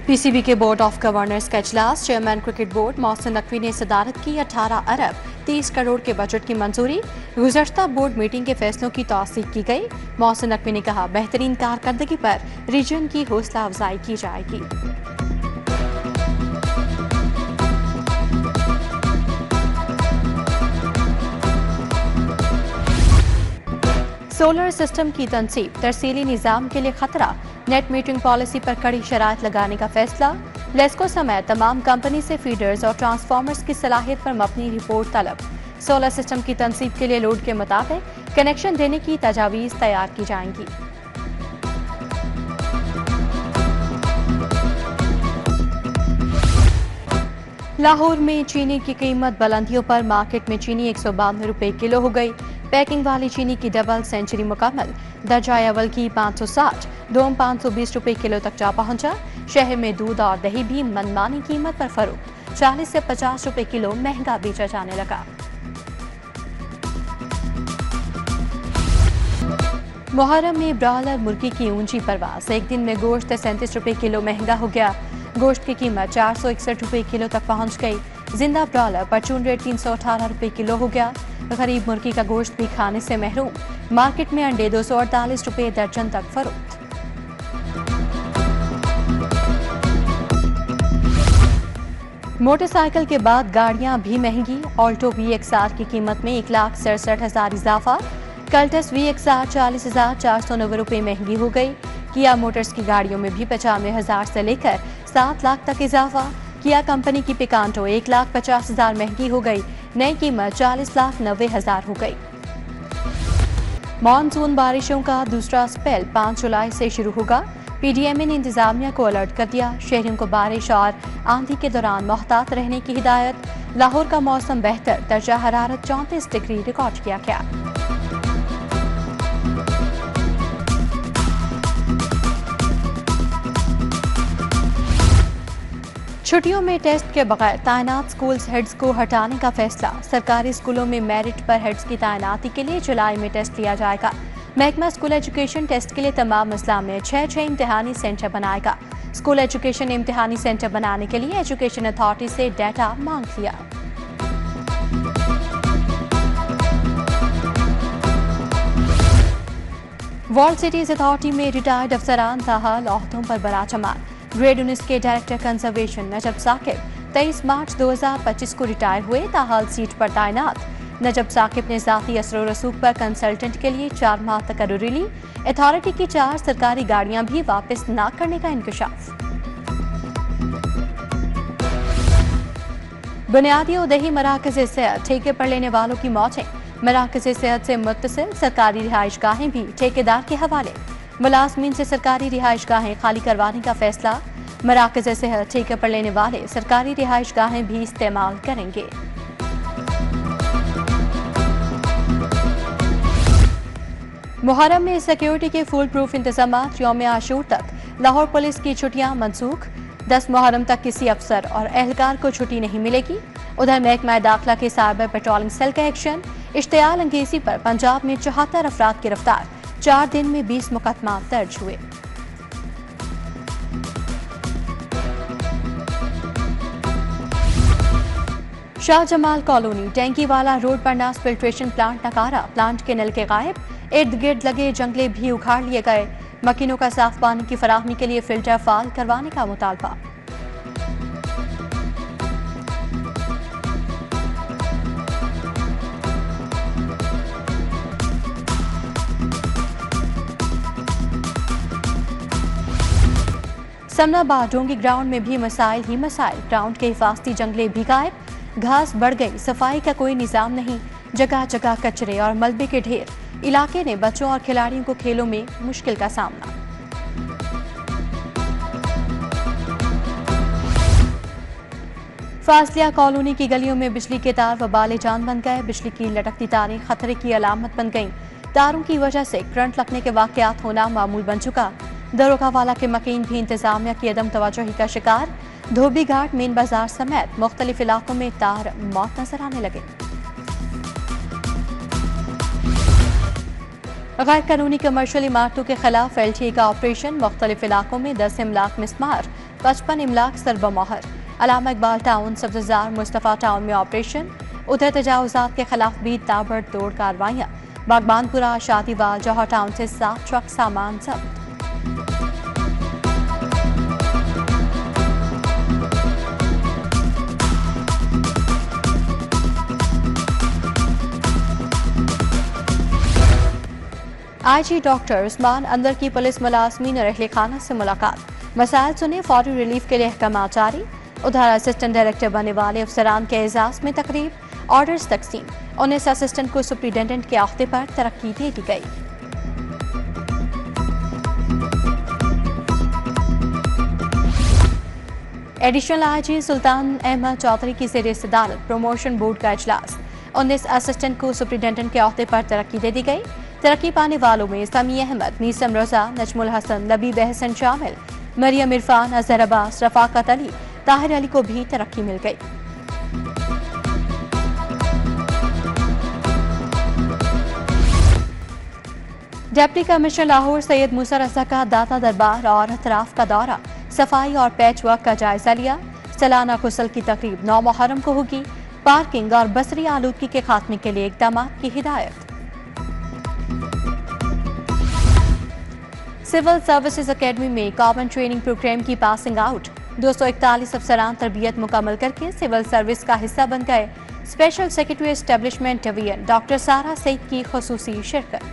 PCB के board of governors का इजलास। Chairman cricket board Mohsin Naqvi ने सदारत की। 18 अरब 30 करोड़ के बजट की मंजूरी। गुज़श्ता बोर्ड मीटिंग के फैसलों की तौसीक की गई। मोहसिन नकवी ने कहा, बेहतरीन कारकर्दगी पर रीजन की हौसला अफजाई की जाएगी। सोलर सिस्टम की तनसीब, तरसीली निज़ाम के लिए खतरा। नेट मीटरिंग पॉलिसी पर कड़ी शराइत लगाने का फैसला। लेस्को समेत तमाम कंपनी से फीडर्स और ट्रांसफार्मर्स की सलाहियत पर मबनी रिपोर्ट तलब। सोलर सिस्टम की तनसीब के लिए लोड के मुताबिक कनेक्शन देने की तजावीज़ तैयार की जाएंगी। लाहौर में चीनी की कीमत बुलंदियों पर। मार्केट में चीनी 192 रुपये किलो हो गई। पैकिंग वाली चीनी की डबल सेंचुरी मुकम्मल। दर्जा अव्वल की 560, दोम 520 रुपये किलो तक जा पहुंचा। शहर में दूध और दही भी मनमानी कीमत पर फरोख्त, 40 से 50 रुपये किलो महंगा बेचा जाने लगा। मुहर्रम में ब्रॉयलर मुर्गी की ऊंची परवास। एक दिन में गोश्त 37 रुपये किलो महंगा हो गया। गोश्त की कीमत 461 रुपये किलो तक पहुंच गई। जिंदा ब्रॉयलर परचून रेट 318 रुपये किलो हो गया। गरीब मुर्गी का गोश्त भी खाने से महरूम। मार्केट में अंडे 248 रुपये दर्जन तक फरोख्त। मोटरसाइकिल के बाद गाड़ियां भी महंगी। ऑल्टो VXR की कीमत में 1,67,000 इजाफा। कल्टस VXR 40,490 रुपये महंगी हो गई। किया मोटर्स की गाड़ियों में भी 95,000 से लेकर 7 लाख तक इजाफा। किया कंपनी की पिकांटो 1,50,000 महंगी हो गई। नई कीमत 40,90,000 हो गई। मानसून बारिशों का दूसरा स्पेल 5 जुलाई से शुरू होगा। PDMA ने इंतजामिया को अलर्ट कर दिया। शहरियों को बारिश और आंधी के दौरान मोहतात रहने की हिदायत। लाहौर का मौसम बेहतर, दर्जा हरारत 34 डिग्री रिकॉर्ड किया गया। छुट्टियों में टेस्ट के बगैर तैनात स्कूल हेड्स को हटाने का फैसला। सरकारी स्कूलों में मेरिट पर हेड्स की तैनाती के लिए जुलाई में टेस्ट लिया जाएगा। महकमा स्कूल एजुकेशन टेस्ट के लिए तमाम अजला में 6 इम्तिहानी सेंटर बनाएगा। स्कूल एजुकेशन इम्तिहानी सेंटर बनाने के लिए एजुकेशन अथॉरिटी से डाटा मांग लिया। वर्ल्ड सिटीज अथॉरिटी में रिटायर्ड अफसरान ताहाल ओहदों पर बराजमान। ग्रेड 19 के डायरेक्टर कंजर्वेशन नजब साकिब 23 मार्च 2025 को रिटायर हुए। ताहाल सीट पर तैनात। नजब साकिब ने जाती असर रसूख पर कंसल्टेंट के लिए 4 माह तकर्री ली। अथॉरिटी की 4 सरकारी गाड़ियां भी वापस न करने का इंकशाफ। बुनियादी और दही मराकज़ सेहत ठेके पर लेने वालों की मौतें। मराकज़ सेहत से मुत्तसिल सरकारी रिहाइश गाहें भी ठेकेदार के हवाले। मुलाजमीन से सरकारी रिहाइश गाहें खाली करवाने का फैसला। मराकज़ सेहत ठेके पर लेने वाले सरकारी रिहाइश गाहें भी इस्तेमाल करेंगे। मुहर्रम में सिक्योरिटी के फुल प्रूफ इंतजाम। यौम आशूर तक लाहौर पुलिस की छुट्टियां मनसूख। 10 मुहर्रम तक किसी अफसर और एहलकार को छुट्टी नहीं मिलेगी। उधर महकमा दाखिला के साइबर पेट्रोलिंग सेल का एक्शन। इश्तियाल अंगेजी पर पंजाब में 74 अफराद गिरफ्तार। 4 दिन में 20 मुकदमा दर्ज हुए। शाहजमाल कॉलोनी टैंकीवाला रोड पर नास फिल्ट्रेशन प्लांट नकारा। प्लांट के नल के गायब। इर्द गिर्द लगे जंगले भी उखाड़ लिए गए। मकीनों का साफ पानी की फराहमी के लिए फिल्टर फाल करवाने का मुतालबा। समनाबाद डोंगी ग्राउंड में भी मसाइल ही मसाइल। ग्राउंड के हिफाजती जंगले भी गायब। घास बढ़ गई, सफाई का कोई निजाम नहीं। जगह जगह कचरे और मलबे के ढेर। इलाके ने बच्चों और खिलाड़ियों को खेलों में मुश्किल का सामना। फासलिया कॉलोनी की गलियों में बिजली के तार वबाले जान बन गए। बिजली की लटकती तारें खतरे की अलामत बन गईं। तारों की वजह से करंट लगने के वाकयात होना मामूल बन चुका। दरोगावाला के मकीन भी इंतजामिया की अदम तवज्जोही का शिकार। धोबी घाट, मेन बाजार समेत मुख्तलिफ इलाकों में तार मौत नजर आने लगे। गैर कानूनी कमर्शियल इमारतों के खिलाफ LTA का ऑपरेशन। मुख्तलिफ इलाकों में 10 इमलाक मिसमार। 55 इमलाक सरबमोहर। अलामा इकबाल टाउन, सब्ज़जार, मुस्तफ़ा टाउन में ऑपरेशन। उधर तजावुज़ात के खिलाफ भी ताबड़तोड़ कार्रवाइयाँ। बागबानपुरा, शादीवाल, जौहर टाउन से 7 ट्रक सामान जब्त। IG डॉक्टर उस्मान अंदर की पुलिस मुलाजमीन और अहले खाना से मुलाकात। मसाइल सुने, फौरी रिलीफ के लिए अहकाम जारी। उधर असिस्टेंट डायरेक्टर बनने वाले अफसरान के एजाज में तकरीब, ऑर्डर्स तकसीम। 19 असिस्टेंट को सुप्रिटेंडेंट के अहदे पर तरक्की दे दी गई। एडिशनल IG सुल्तान अहमद चौधरी की ज़ेर सदारत प्रमोशन बोर्ड का इजलास। 19 असिस्टेंट को सुप्रिटेंडेंट के अहदे पर तरक्की दे दी गई। तरक्की पाने वालों में समी अहमद, नीसम रजा, नजमुल हसन, लबीब अहसन शामिल। मरियम इरफान, अजहर अब्बास, रफाकत अली, ताहिर अली को भी तरक्की मिल गई। डिप्टी कमिश्नर लाहौर सैयद मूसा रजा का दाता दरबार और अतराफ का दौरा, सफाई और पैच वर्क का जायजा लिया। सालाना गुस्ल की तकरीब 9 मुहर्रम को होगी। पार्किंग और बसरी आलूदगी के खात्मे के लिए इकदाम की हिदायत। सिविल सर्विसेज अकेडमी में कॉमन ट्रेनिंग प्रोग्राम की पासिंग आउट। 241 अफसरान तरबियत मुकम्मल करके सिविल सर्विस का हिस्सा बन गए। Special secretary establishment division doctor सारा सईद की खुसूसी शिरकत।